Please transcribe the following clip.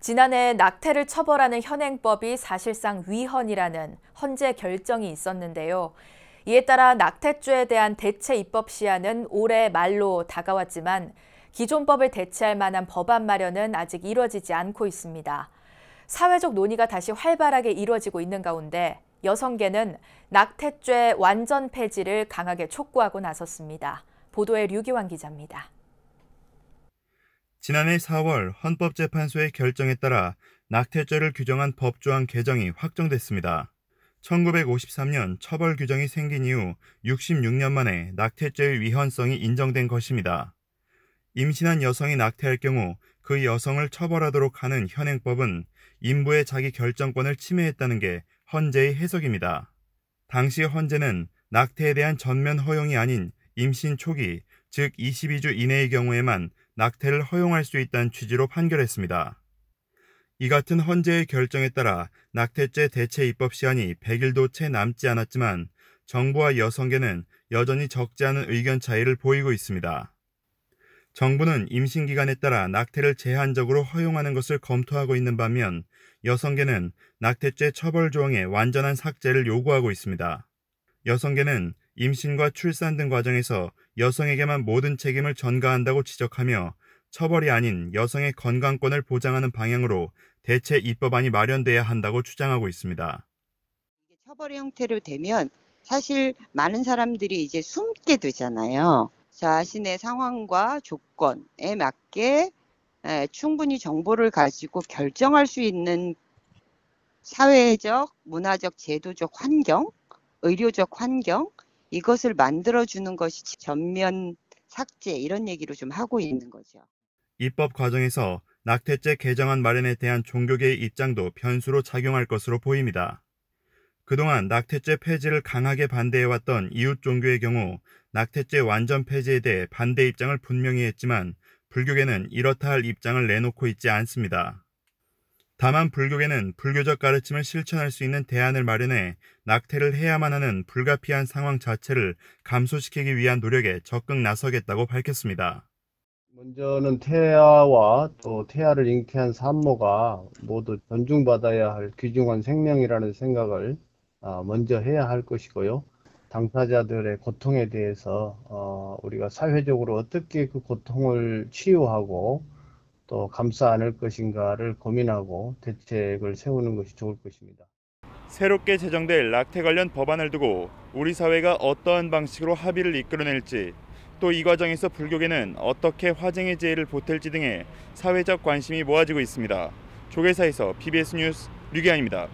지난해 낙태를 처벌하는 현행법이 사실상 위헌이라는 헌재 결정이 있었는데요. 이에 따라 낙태죄에 대한 대체 입법 시한은 올해 말로 다가왔지만 기존 법을 대체할 만한 법안 마련은 아직 이뤄지지 않고 있습니다. 사회적 논의가 다시 활발하게 이뤄지고 있는 가운데 여성계는 낙태죄 완전 폐지를 강하게 촉구하고 나섰습니다. 보도에 류기환 기자입니다. 지난해 4월 헌법재판소의 결정에 따라 낙태죄를 규정한 법조항 개정이 확정됐습니다. 1953년 처벌 규정이 생긴 이후 66년 만에 낙태죄의 위헌성이 인정된 것입니다. 임신한 여성이 낙태할 경우 그 여성을 처벌하도록 하는 현행법은 인부의 자기 결정권을 침해했다는 게 헌재의 해석입니다. 당시 헌재는 낙태에 대한 전면 허용이 아닌 임신 초기, 즉 22주 이내의 경우에만 낙태를 허용할 수 있다는 취지로 판결했습니다. 이 같은 헌재의 결정에 따라 낙태죄 대체 입법 시한이 100일도 채 남지 않았지만 정부와 여성계는 여전히 적지 않은 의견 차이를 보이고 있습니다. 정부는 임신 기간에 따라 낙태를 제한적으로 허용하는 것을 검토하고 있는 반면 여성계는 낙태죄 처벌 조항의 완전한 삭제를 요구하고 있습니다. 여성계는 임신과 출산 등 과정에서 여성에게만 모든 책임을 전가한다고 지적하며 처벌이 아닌 여성의 건강권을 보장하는 방향으로 대체 입법안이 마련돼야 한다고 주장하고 있습니다. 처벌의 형태로 되면 사실 많은 사람들이 이제 숨게 되잖아요. 자신의 상황과 조건에 맞게 충분히 정보를 가지고 결정할 수 있는 사회적, 문화적, 제도적 환경, 의료적 환경, 이것을 만들어주는 것이 전면 삭제 이런 얘기로 좀 하고 있는 거죠. 입법 과정에서 낙태죄 개정안 마련에 대한 종교계의 입장도 변수로 작용할 것으로 보입니다. 그동안 낙태죄 폐지를 강하게 반대해왔던 이웃 종교의 경우 낙태죄 완전 폐지에 대해 반대 입장을 분명히 했지만 불교계는 이렇다 할 입장을 내놓고 있지 않습니다. 다만 불교계는 불교적 가르침을 실천할 수 있는 대안을 마련해 낙태를 해야만 하는 불가피한 상황 자체를 감소시키기 위한 노력에 적극 나서겠다고 밝혔습니다. 먼저는 태아와 또 태아를 잉태한 산모가 모두 존중받아야 할 귀중한 생명이라는 생각을 먼저 해야 할 것이고요. 당사자들의 고통에 대해서 우리가 사회적으로 어떻게 그 고통을 치유하고 또 감싸 안을 것인가를 고민하고 대책을 세우는 것이 좋을 것입니다. 새롭게 제정될 낙태 관련 법안을 두고 우리 사회가 어떠한 방식으로 합의를 이끌어낼지 또 이 과정에서 불교계는 어떻게 화쟁의 지혜를 보탤지 등의 사회적 관심이 모아지고 있습니다. 조계사에서 PBS 뉴스 류기환입니다.